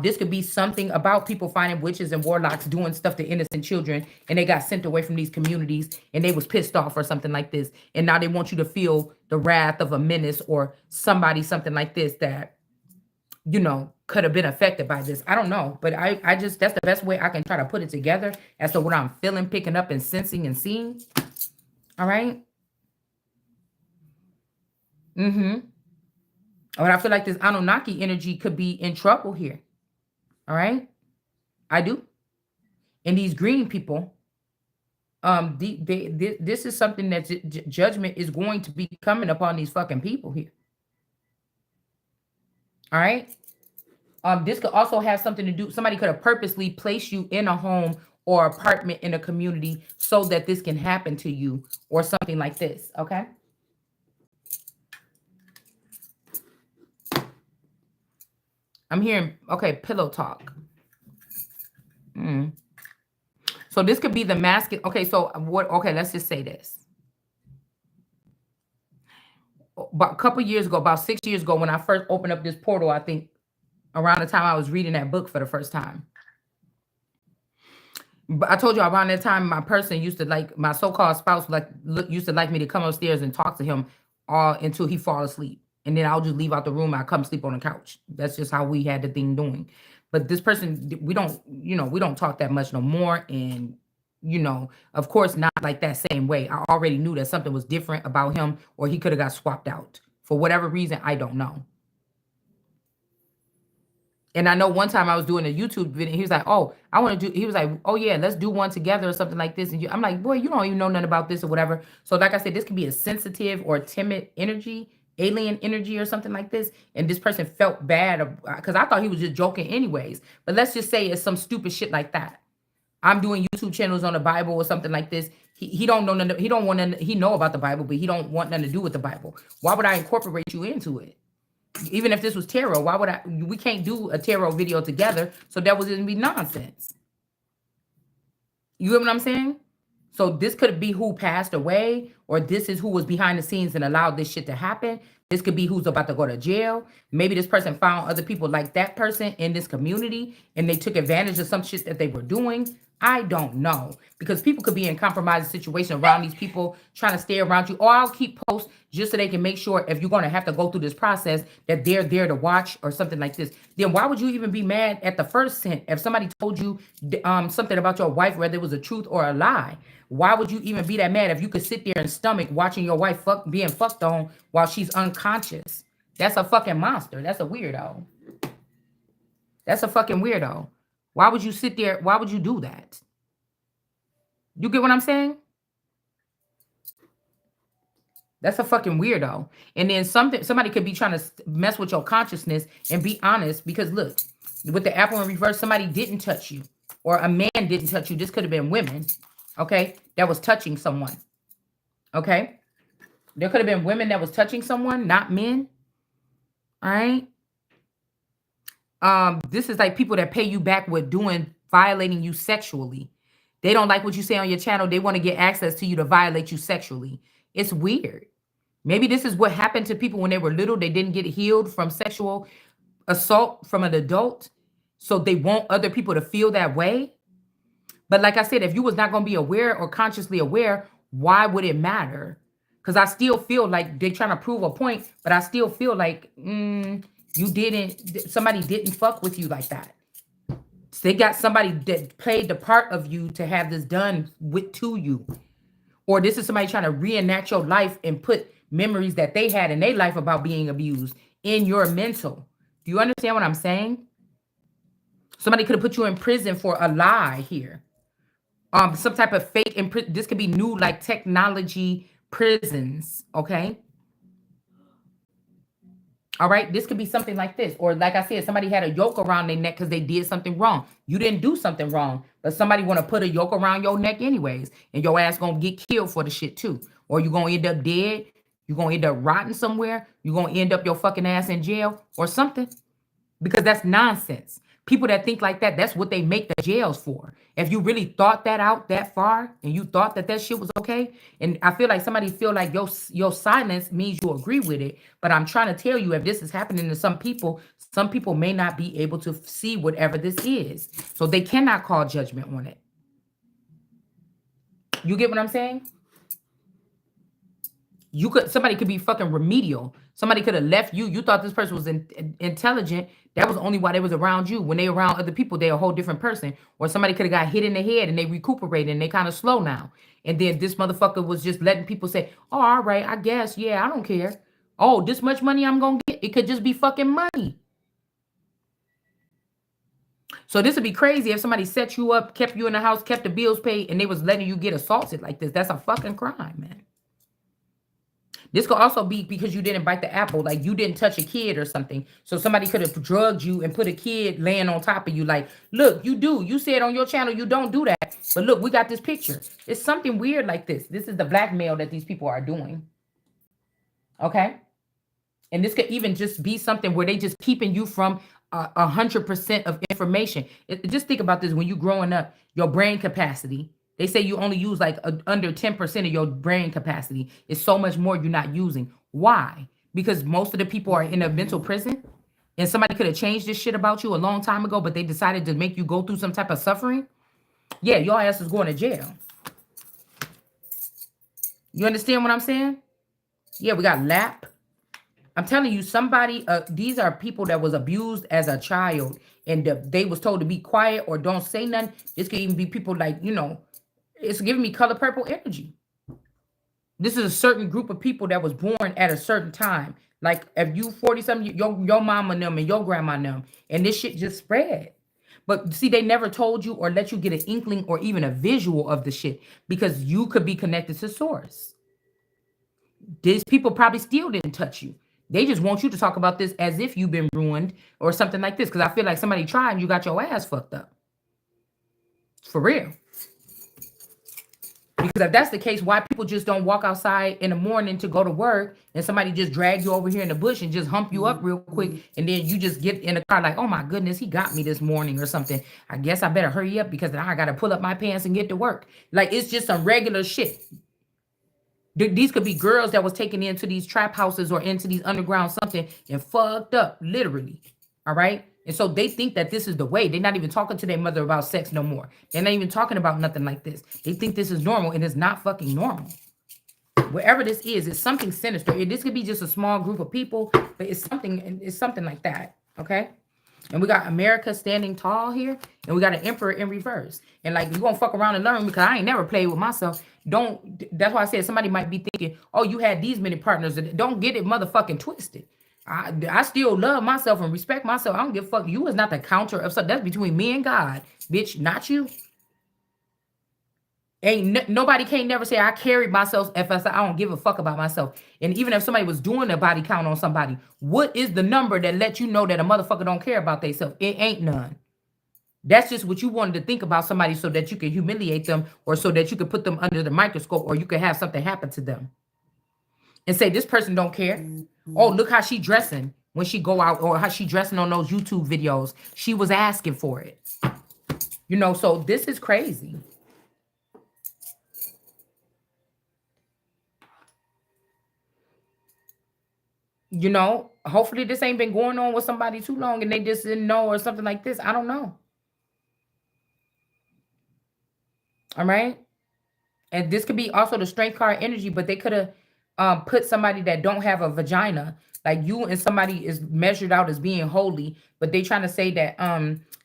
This could be something about people finding witches and warlocks doing stuff to innocent children, and they got sent away from these communities, and they was pissed off or something like this, and now they want you to feel the wrath of a menace or somebody, something like this that you know could have been affected by this. I don't know, but I just that's the best way I can try to put it together as to what I'm feeling, picking up, and sensing and seeing. All right. But I feel like this Anunnaki energy could be in trouble here. All right. I do. And these green people, this is something that judgment is going to be coming upon these fucking people here. All right. This could also have something to do. Somebody could have purposely placed you in a home or apartment in a community so that this can happen to you or something like this. Okay. I'm hearing, okay, pillow talk. So this could be the masculine. Okay, so what? Okay, let's just say this. About a couple years ago, about 6 years ago, when I first opened up this portal, I think around the time I was reading that book for the first time. But I told you around that time, my person used to like my so-called spouse, used to like me to come upstairs and talk to him all until he fall asleep. And then I'll just leave out the room. I come sleep on the couch. That's just how we had the thing doing. But this person, we don't talk that much no more. And, of course, not like that same way. I already knew that something was different about him, or he could have got swapped out for whatever reason. I don't know. And I know one time I was doing a YouTube video. He was like, "Oh, I want to do." He was like, "Oh yeah, let's do one together or something like this." And I'm like, "Boy, you don't even know nothing about this or whatever." So, like I said, this could be a sensitive or timid energy, alien energy or something like this. And this person felt bad because I thought he was just joking anyways. But let's just say it's some stupid shit like that. I'm doing YouTube channels on the Bible or something like this. He don't know nothing. He don't want nothing. He know about the Bible, but he don't want nothing to do with the Bible. Why would I incorporate you into it? Even if this was tarot, why would I? We can't do a tarot video together, so that would just be nonsense. You get what I'm saying? So this could be who passed away, or this is who was behind the scenes and allowed this shit to happen. This could be who's about to go to jail. Maybe this person found other people like that person in this community, and they took advantage of some shit that they were doing. I don't know, because people could be in compromising situation around these people trying to stay around you. Or I'll keep posts just so they can make sure if you're going to have to go through this process that they're there to watch or something like this. Then why would you even be mad at the first hint if somebody told you something about your wife, whether it was a truth or a lie? Why would you even be that mad if you could sit there and stomach watching your wife being fucked on while she's unconscious? That's a fucking monster. That's a weirdo. That's a fucking weirdo. Why would you sit there? Why would you do that? You get what I'm saying? That's a fucking weirdo. And then somebody could be trying to mess with your consciousness and be honest because look, with the apple in reverse, somebody didn't touch you or a man didn't touch you. This could have been women, okay, that was touching someone, okay? There could have been women that was touching someone, not men, all right? This is like people that pay you back with violating you sexually. They don't like what you say on your channel. They want to get access to you to violate you sexually. It's weird. Maybe this is what happened to people when they were little. They didn't get healed from sexual assault from an adult. So they want other people to feel that way. But like I said, if you was not going to be aware or consciously aware, why would it matter? Because I still feel like they're trying to prove a point, but I still feel like somebody didn't fuck with you like that. So they got somebody that played the part of you to have this done to you. Or this is somebody trying to reenact your life and put memories that they had in their life about being abused in your mental. Do you understand what I'm saying? Somebody could have put you in prison for a lie here. Some type of fake this could be new like technology prisons, okay? All right, this could be something like this. Or like I said, somebody had a yoke around their neck because they did something wrong. You didn't do something wrong, but somebody want to put a yoke around your neck anyways, and your ass gonna get killed for the shit too. Or you gonna end up dead, you gonna end up rotting somewhere, you gonna end up your fucking ass in jail or something. Because that's nonsense. People that think like that, that's what they make the jails for. If you really thought that out that far and you thought that shit was okay, and I feel like somebody feel like your silence means you agree with it, but I'm trying to tell you if this is happening to some people may not be able to see whatever this is. So they cannot call judgment on it. You get what I'm saying? Somebody could be fucking remedial. Somebody could have left you. You thought this person was intelligent. That was only why they was around you. When they around other people, they're a whole different person. Or somebody could have got hit in the head and they recuperated and they kind of slow now. And then this motherfucker was just letting people say, oh, all right, I guess. Yeah, I don't care. Oh, this much money I'm going to get. It could just be fucking money. So this would be crazy if somebody set you up, kept you in the house, kept the bills paid, and they was letting you get assaulted like this. That's a fucking crime, man. This could also be because you didn't bite the apple, like you didn't touch a kid or something. So somebody could have drugged you and put a kid laying on top of you like, look, you do. You said on your channel you don't do that. But look, we got this picture. It's something weird like this. This is the blackmail that these people are doing. Okay? And this could even just be something where they just keeping you from 100% of information. Just think about this. When you growing up, your brain capacity, they say you only use like under 10% of your brain capacity. It's so much more you're not using. Why? Because most of the people are in a mental prison and somebody could have changed this shit about you a long time ago, but they decided to make you go through some type of suffering. Yeah, your ass is going to jail. You understand what I'm saying? Yeah, we got lap. I'm telling you, somebody, these are people that was abused as a child and they was told to be quiet or don't say nothing. This could even be people like, it's giving me color purple energy. This is a certain group of people that was born at a certain time. Like if you 40-something, your mama and them and your grandma and them, and this shit just spread. But see, they never told you or let you get an inkling or even a visual of the shit because you could be connected to source. These people probably still didn't touch you. They just want you to talk about this as if you've been ruined or something like this. Because I feel like somebody tried and you got your ass fucked up. For real. Because if that's the case, why people just don't walk outside in the morning to go to work and somebody just drag you over here in the bush and just hump you up real quick and then you just get in the car like, oh my goodness, he got me this morning or something. I guess I better hurry up because now I got to pull up my pants and get to work. Like it's just some regular shit. These could be girls that was taken into these trap houses or into these underground something and fucked up, literally. All right? And so they think that this is the way. They're not even talking to their mother about sex no more. They're not even talking about nothing like this. They think this is normal, and it's not fucking normal. Wherever this is, it's something sinister. This could be just a small group of people, but it's something like that. Okay? And we got America standing tall here, and we got an emperor in reverse. And like, you're going to fuck around and learn because I ain't never played with myself. That's why I said somebody might be thinking, oh, you had these many partners. Don't get it motherfucking twisted. I still love myself and respect myself. I don't give a fuck. You is not the counter of something. That's between me and God, bitch, not you. Nobody can't never say I carried myself if I don't give a fuck about myself. And even if somebody was doing a body count on somebody, what is the number that lets you know that a motherfucker don't care about themselves? It ain't none. That's just what you wanted to think about somebody so that you can humiliate them or so that you could put them under the microscope or you could have something happen to them and say this person don't care. Oh, look how she dressing when she go out or how she dressing on those YouTube videos. She was asking for it. You know, so this is crazy. You know, hopefully this ain't been going on with somebody too long and they just didn't know or something like this. I don't know. All right. And this could be also the strength card energy, but they could have put somebody that don't have a vagina, like you and somebody is measured out as being holy, but they trying to say that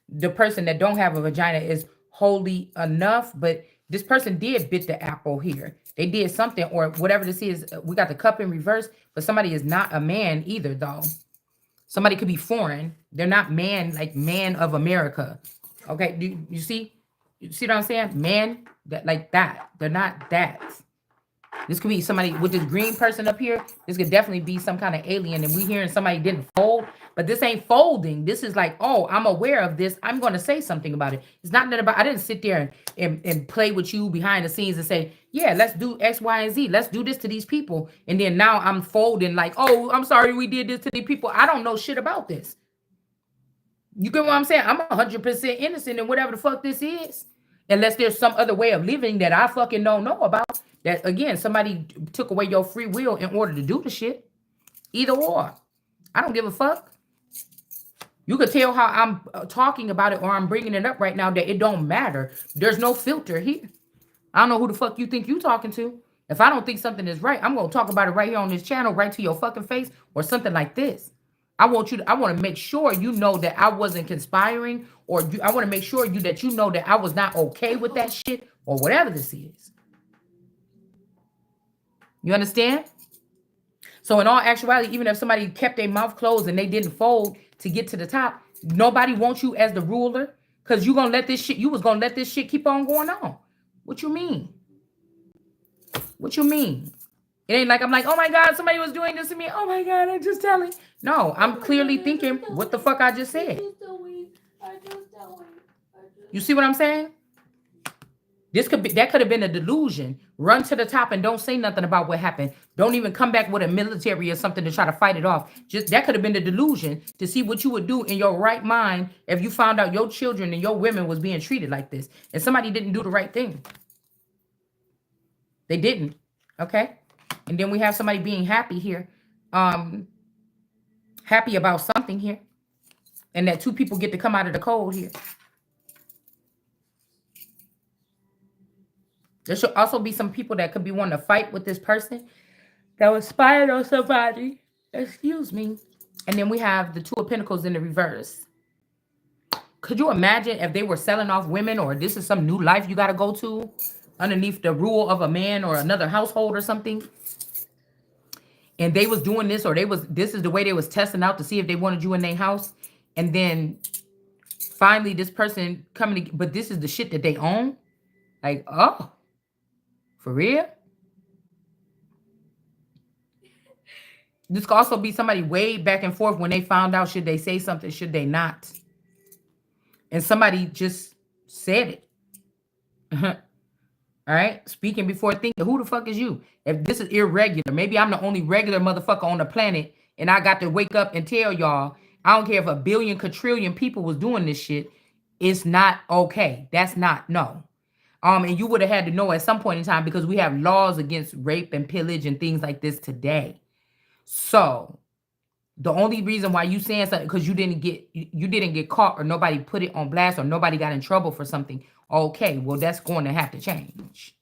the person that don't have a vagina is holy enough, but this person did bit the apple here. They did something or whatever this is. We got the cup in reverse, but somebody is not a man either, though. Somebody could be foreign. They're not man, like man of America. Okay, do you see? You see what I'm saying? Man, that like that. They're not that. This could be somebody with this green person up here. This could definitely be some kind of alien, and we hearing somebody didn't fold, but this ain't folding. This is like, oh, I'm aware of this. I'm going to say something about it. It's not that about. I didn't sit there and play with you behind the scenes and say, yeah, let's do X, Y, and Z. Let's do this to these people, and then now I'm folding like, oh, I'm sorry we did this to these people. I don't know shit about this. You get what I'm saying? I'm 100% innocent in whatever the fuck this is. Unless there's some other way of living that I fucking don't know about. That, again, somebody took away your free will in order to do the shit. Either or. I don't give a fuck. You could tell how I'm talking about it or I'm bringing it up right now that it don't matter. There's no filter here. I don't know who the fuck you think you talking to. If I don't think something is right, I'm going to talk about it right here on this channel, right to your fucking face or something like this. I want to make sure you know that I wasn't conspiring or I want to make sure that you know that I was not okay with that shit or whatever this is. You understand? So in all actuality, even if somebody kept their mouth closed and they didn't fold to get to the top, nobody wants you as the ruler because you was going to let this shit keep on going on. What you mean? What you mean? It ain't like I'm like, oh my God, somebody was doing this to me. Oh my God, I'm just telling. No, I'm clearly thinking what the fuck I just said. You see what I'm saying? That could have been a delusion. Run to the top and don't say nothing about what happened. Don't even come back with a military or something to try to fight it off. Just that could have been the delusion to see what you would do in your right mind if you found out your children and your women was being treated like this. And somebody didn't do the right thing. They didn't. Okay? And then we have somebody being happy here. Happy about something here. And that two people get to come out of the cold here. There should also be some people that could be wanting to fight with this person that was spied on somebody. Excuse me. And then we have the Two of Pentacles in the reverse. Could you imagine if they were selling off women or this is some new life you got to go to underneath the rule of a man or another household or something? And they was doing this or this is the way they was testing out to see if they wanted you in their house. And then finally this person coming, but this is the shit that they own. Like, oh, for real? This could also be somebody way back and forth when they found out, should they say something, should they not? And somebody just said it. All right? Speaking before thinking. Who the fuck is you? If this is irregular, maybe I'm the only regular motherfucker on the planet and I got to wake up and tell y'all, I don't care if a billion, quadrillion people was doing this shit. It's not okay. That's not, no. And you would have had to know at some point in time because we have laws against rape and pillage and things like this today. So the only reason why you saying something because you didn't get caught or nobody put it on blast or nobody got in trouble for something. Okay, well, that's going to have to change.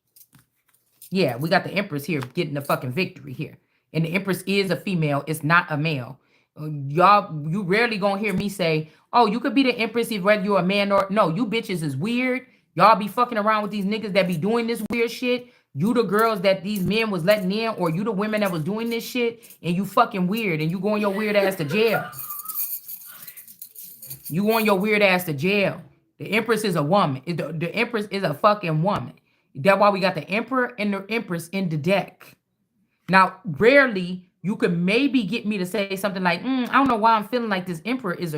Yeah, we got the Empress here getting the fucking victory here. And the Empress is a female. It's not a male. Y'all, you rarely gonna hear me say, oh, you could be the Empress if whether you're a man or... No, you bitches is weird. Y'all be fucking around with these niggas that be doing this weird shit. You the girls that these men was letting in, or you the women that was doing this shit, and you fucking weird, and you going your weird ass to jail. You going your weird ass to jail. The Empress is a woman. The Empress is a fucking woman. That's why we got the Emperor and the Empress in the deck. Now, rarely you could maybe get me to say something like, I don't know why I'm feeling like this emperor is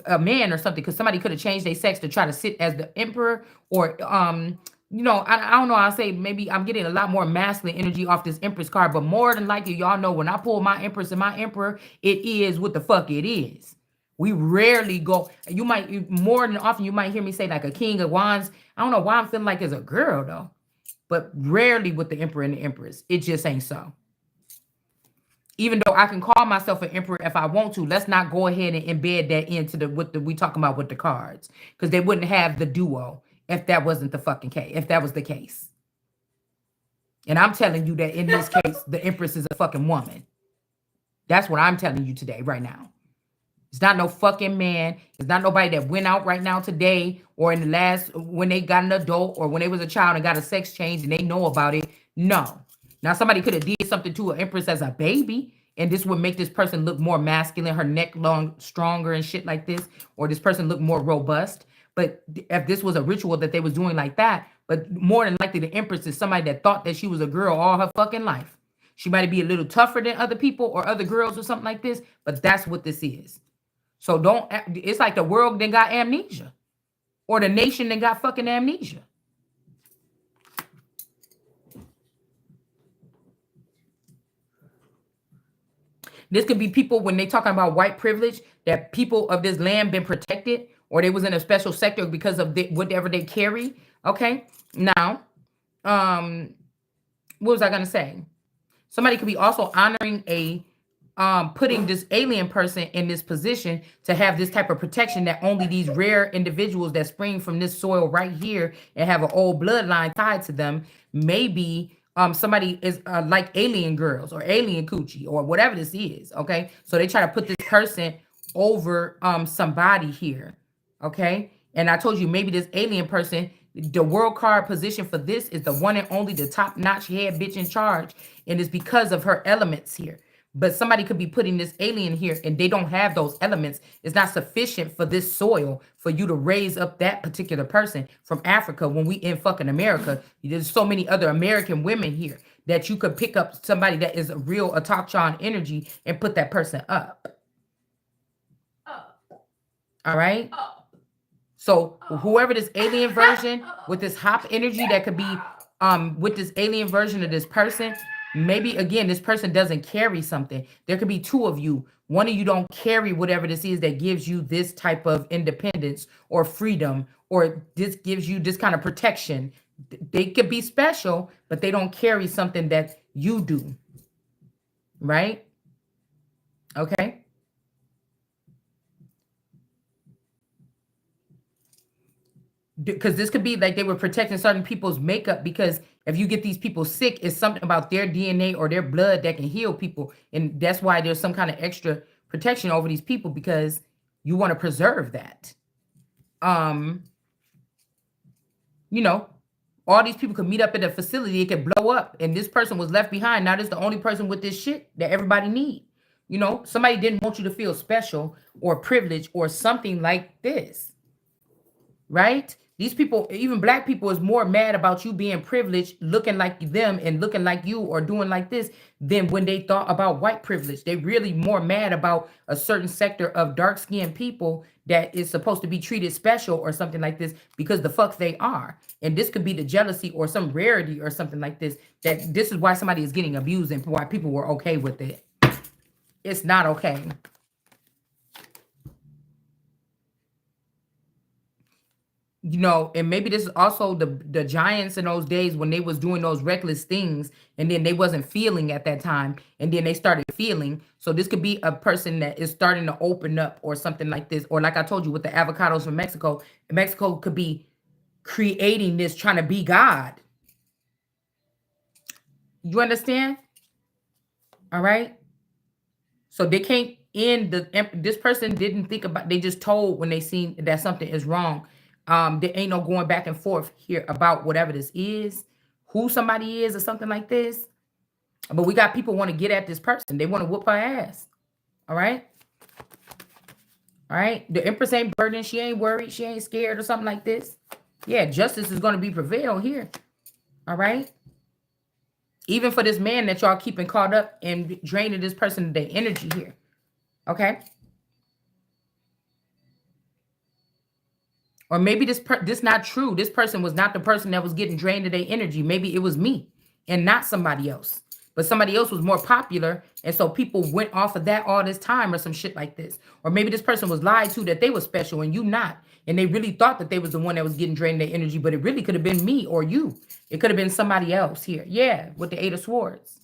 a man or something, because somebody could have changed their sex to try to sit as the emperor, or I don't know. I'll say maybe I'm getting a lot more masculine energy off this Empress card, but more than likely, y'all know when I pull my Empress and my Emperor, it is what the fuck it is. We rarely go. You might more than often you might hear me say like a King of Wands. I don't know why I'm feeling like it's a girl though, but rarely with the Emperor and the Empress. It just ain't so. Even though I can call myself an emperor if I want to, let's not go ahead and embed that into we talking about with the cards, because they wouldn't have the duo if that wasn't the fucking case. If that was the case, and I'm telling you that in this case, the Empress is a fucking woman. That's what I'm telling you today, right now. It's not no fucking man. It's not nobody that went out right now today, or in the last when they got an adult, or when they was a child and got a sex change and they know about it. No. Now somebody could have did something to an Empress as a baby, and this would make this person look more masculine, her neck long, stronger and shit like this, or this person look more robust. But if this was a ritual that they was doing like that, but more than likely the Empress is somebody that thought that she was a girl all her fucking life. She might be a little tougher than other people or other girls or something like this, but that's what this is. So don't, it's like the world then got amnesia, or the nation then got fucking amnesia. This could be people when they talking about white privilege, that people of this land been protected, or they was in a special sector because of whatever they carry. Okay. Now, what was I gonna say? Somebody could be also honoring putting this alien person in this position to have this type of protection that only these rare individuals that spring from this soil right here and have an old bloodline tied to them. Maybe somebody is like alien girls or alien coochie or whatever this is. Okay, so they try to put this person over somebody here. Okay, and I told you maybe this alien person, the world card position for this is the one and only, the top notch head bitch in charge, and it's because of her elements here. But somebody could be putting this alien here and they don't have those elements. It's not sufficient for this soil for you to raise up that particular person from Africa when we in fucking America. There's so many other American women here that you could pick up somebody that is a real Atachan energy and put that person up. All right? So whoever this alien version with this hop energy that could be with this alien version of this person, maybe again, this person doesn't carry something. There could be two of you. One of you don't carry whatever this is that gives you this type of independence or freedom, or this gives you this kind of protection. They could be special, but they don't carry something that you do. Right? Okay. Because this could be like they were protecting certain people's makeup, because if you get these people sick, it's something about their DNA or their blood that can heal people. And that's why there's some kind of extra protection over these people, because you want to preserve that. All these people could meet up at a facility, it could blow up, and this person was left behind. Now this is the only person with this shit that everybody need. Somebody didn't want you to feel special or privileged or something like this. Right? These people, even black people, is more mad about you being privileged, looking like them and looking like you or doing like this, than when they thought about white privilege. They really more mad about a certain sector of dark-skinned people that is supposed to be treated special or something like this, because the fuck they are. And this could be the jealousy or some rarity or something like this, that this is why somebody is getting abused and why people were okay with it. It's not okay. And maybe this is also the giants in those days when they was doing those reckless things, and then they wasn't feeling at that time, and then they started feeling. So this could be a person that is starting to open up or something like this. Or like I told you with the avocados from Mexico, Mexico could be creating this, trying to be God. You understand? All right. So they can't end this person didn't think about, they just told when they seen that something is wrong. There ain't no going back and forth here about whatever this is, who somebody is or something like this. But we got people want to get at this person. They want to whoop her ass. All right. All right. The Empress ain't burdened. She ain't worried. She ain't scared or something like this. Yeah, justice is going to be prevailed here. All right. Even for this man that y'all keeping caught up and draining this person their energy here. Okay. Or maybe this not true. This person was not the person that was getting drained of their energy. Maybe it was me and not somebody else. But somebody else was more popular. And so people went off of that all this time or some shit like this. Or maybe this person was lied to that they were special and you not. And they really thought that they was the one that was getting drained of their energy. But it really could have been me or you. It could have been somebody else here. Yeah, with the Eight of Swords.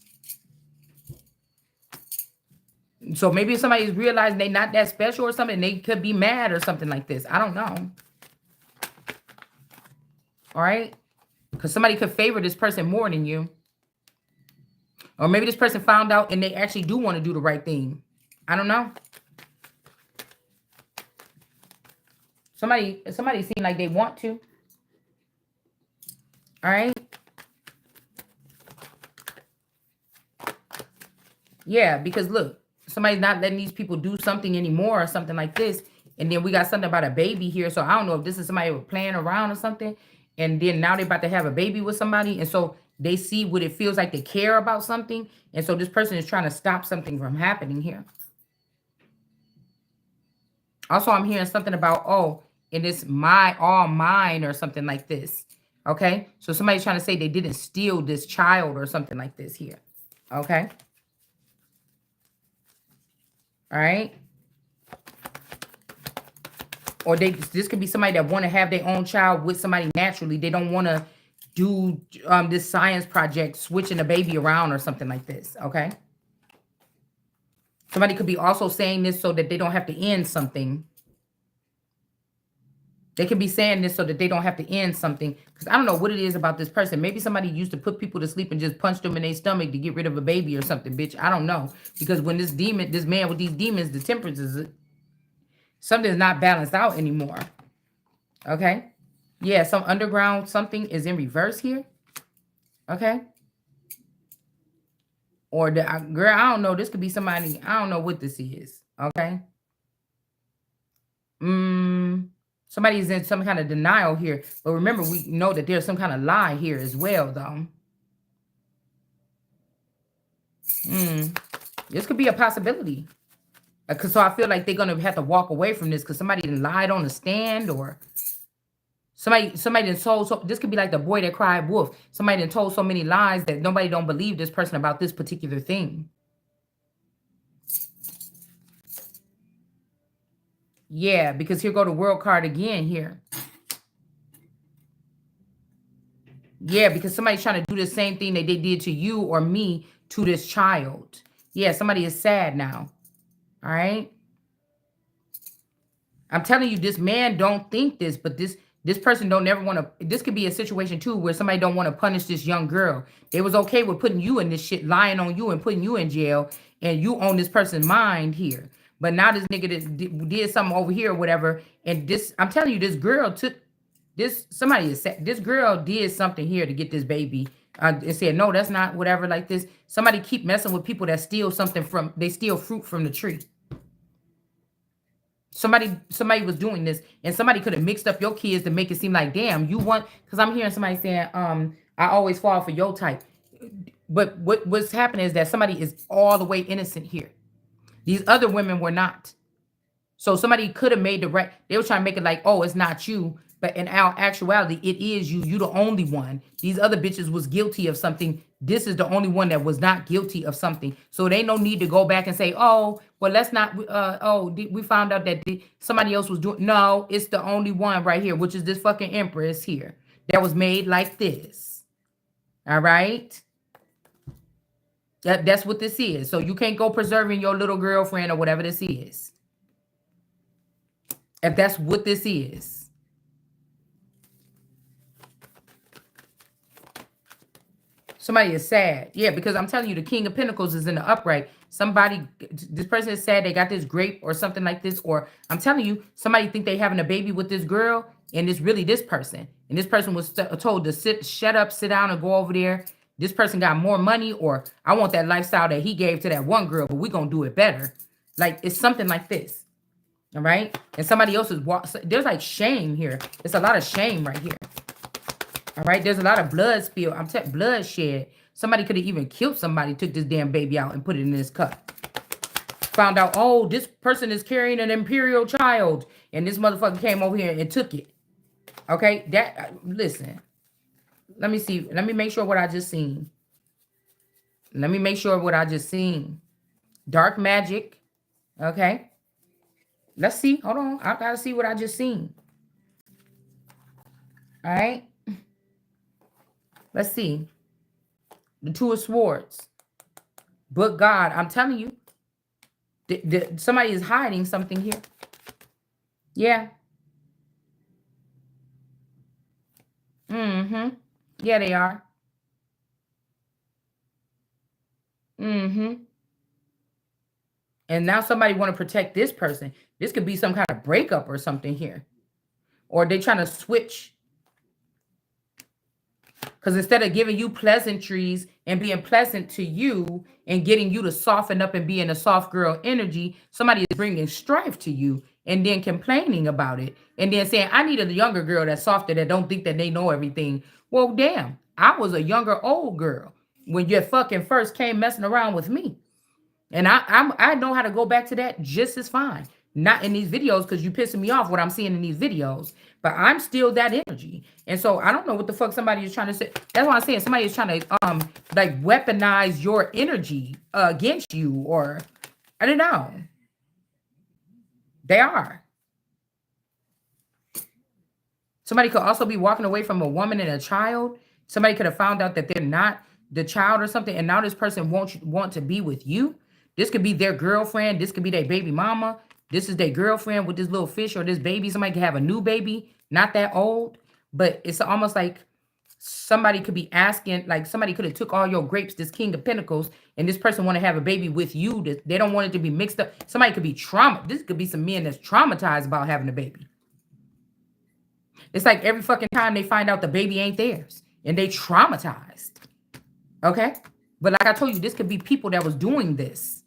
So maybe if somebody's realizing they not that special or something, they could be mad or something like this. I don't know. All right? Because somebody could favor this person more than you. Or maybe this person found out and they actually do want to do the right thing. I don't know. Somebody seem like they want to. All right? Yeah, because look, somebody's not letting these people do something anymore or something like this. And then we got something about a baby here. So I don't know if this is somebody playing around or something. And then now they're about to have a baby with somebody. And so they see what it feels like to care about something. And so this person is trying to stop something from happening here. Also, I'm hearing something about, oh, and it's all mine or something like this. Okay. So somebody's trying to say they didn't steal this child or something like this here. Okay. All right. Or this could be somebody that want to have their own child with somebody naturally. They don't want to do this science project, switching a baby around or something like this. Okay. Somebody could be also saying this so that they don't have to end something. They could be saying this so that they don't have to end something. Because I don't know what it is about this person. Maybe somebody used to put people to sleep and just punch them in their stomach to get rid of a baby or something, bitch. I don't know. Because when this man with these demons, the temperance is something is not balanced out anymore. Okay. Yeah, some underground something is in reverse here. Okay. Or girl, I don't know. This could be somebody. I don't know what this is. Okay. Somebody's in some kind of denial here. But remember, we know that there's some kind of lie here as well, though. This could be a possibility. So I feel like they're going to have to walk away from this because somebody lied on the stand or somebody done told. So this could be like the boy that cried wolf. Somebody done told so many lies that nobody don't believe this person about this particular thing. Yeah, because here go the world card again here. Yeah, because somebody's trying to do the same thing that they did to you or me to this child. Yeah, somebody is sad now. All right. I'm telling you, this man don't think this, but this person don't ever want to. This could be a situation too where somebody don't want to punish this young girl. They was okay with putting you in this shit, lying on you and putting you in jail, and you own this person's mind here. But now this nigga did something over here or whatever, and this, I'm telling you, this girl took this. Somebody is sad. This girl did something here to get this baby. And said no, that's not whatever like this. Somebody keep messing with people that steal something from. They steal fruit from the tree. Somebody was doing this, and somebody could have mixed up your kids to make it seem like, damn, you want. Because I'm hearing somebody saying, I always fall for your type. But what's happening is that somebody is all the way innocent here. These other women were not. So somebody could have made the right. They were trying to make it like, oh, it's not you. But in actuality, it is you. You the only one. These other bitches was guilty of something. This is the only one that was not guilty of something. So there ain't no need to go back and say, oh, well, let's not. We found out that somebody else was doing. No, it's the only one right here, which is this fucking Empress here that was made like this. All right. That's what this is. So you can't go preserving your little girlfriend or whatever this is. If that's what this is. Somebody is sad. Yeah, because I'm telling you, the King of Pentacles is in the upright. This person is sad. They got this grape or something like this. Or I'm telling you, somebody think they having a baby with this girl. and it's really this person. And this person was told to shut up, sit down, and go over there. This person got more money, or I want that lifestyle that he gave to that one girl, but we gonna do it better. Like, it's something like this. All right. And somebody else is there's like shame here. It's a lot of shame right here. All right. There's a lot of blood spill. I'm telling bloodshed. Somebody could have even killed somebody, took this damn baby out and put it in this cup. Found out, oh, this person is carrying an imperial child. And this motherfucker came over here and took it. Okay. Listen. Let me see. Let me make sure what I just seen. Let me make sure what I just seen. Dark magic. Okay. Let's see. Hold on. I gotta see what I just seen. All right. Let's see. The Two of Swords. But God, I'm telling you, somebody is hiding something here. Yeah. Mm-hmm. Yeah, they are. Mm-hmm. And now somebody want to protect this person. This could be some kind of breakup or something here. Or they trying to switch. Because instead of giving you pleasantries and being pleasant to you and getting you to soften up and be in a soft girl energy, somebody is bringing strife to you and then complaining about it. And then saying, I need a younger girl that's softer, that don't think that they know everything. Well, damn, I was a younger old girl when you fucking first came messing around with me. And I know how to go back to that just as fine. Not in these videos, because you pissing me off what I'm seeing in these videos. But I'm still that energy. And so I don't know what the fuck somebody is trying to say. That's why I'm saying somebody is trying to like weaponize your energy against you, or I don't know. They are. Somebody could also be walking away from a woman and a child. Somebody could have found out that they're not the child or something, and now this person won't want to be with you. This could be their girlfriend. This could be their baby mama. This is their girlfriend with this little fish or this baby. Somebody could have a new baby, not that old, but it's almost like somebody could be asking, like somebody could have took all your grapes, this King of Pentacles, and this person want to have a baby with you. They don't want it to be mixed up. Somebody could be This could be some men that's traumatized about having a baby. It's like every fucking time they find out the baby ain't theirs and they traumatized. Okay? But like I told you, this could be people that was doing this.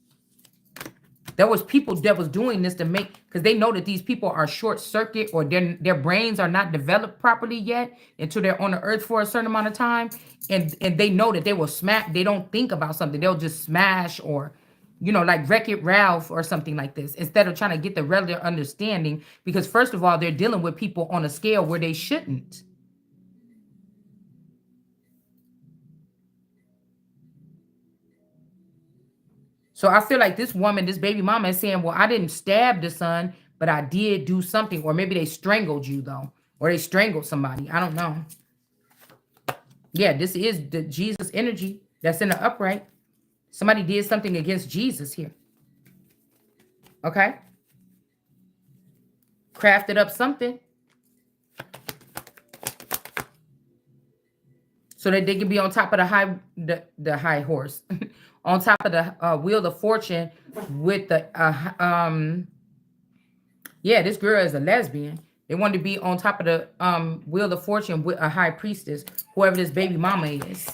There was people that was doing this to make, because they know that these people are short circuit, or their brains are not developed properly yet until they're on the earth for a certain amount of time. And they know that they will smack. They don't think about something. They'll just smash, or, you know, like Wreck-It Ralph or something like this, instead of trying to get the regular understanding. Because first of all, they're dealing with people on a scale where they shouldn't. So I feel like this woman, this baby mama, is saying, well, I didn't stab the son, but I did do something. Or maybe they strangled you, though. Or they strangled somebody. I don't know. Yeah, this is the Jesus energy that's in the upright. Somebody did something against Jesus here. Okay? Crafted up something. So that they can be on top of the high horse. On top of the wheel of fortune with the yeah, this girl is a lesbian. They wanted to be on top of the wheel of fortune with a high priestess, whoever this baby mama is,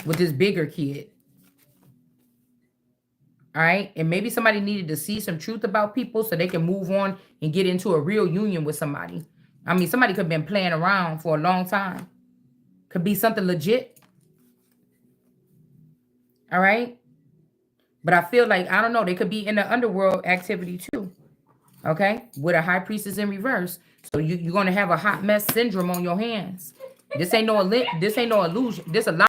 with this bigger kid. All right, and maybe somebody needed to see some truth about people so they can move on and get into a real union with somebody. I mean, somebody could have been playing around for a long time. Could be something legit. All right. But I feel like, I don't know, they could be in the underworld activity too. Okay. With a high priestess in reverse. So you're going to have a hot mess syndrome on your hands. This ain't no illusion. This a lot.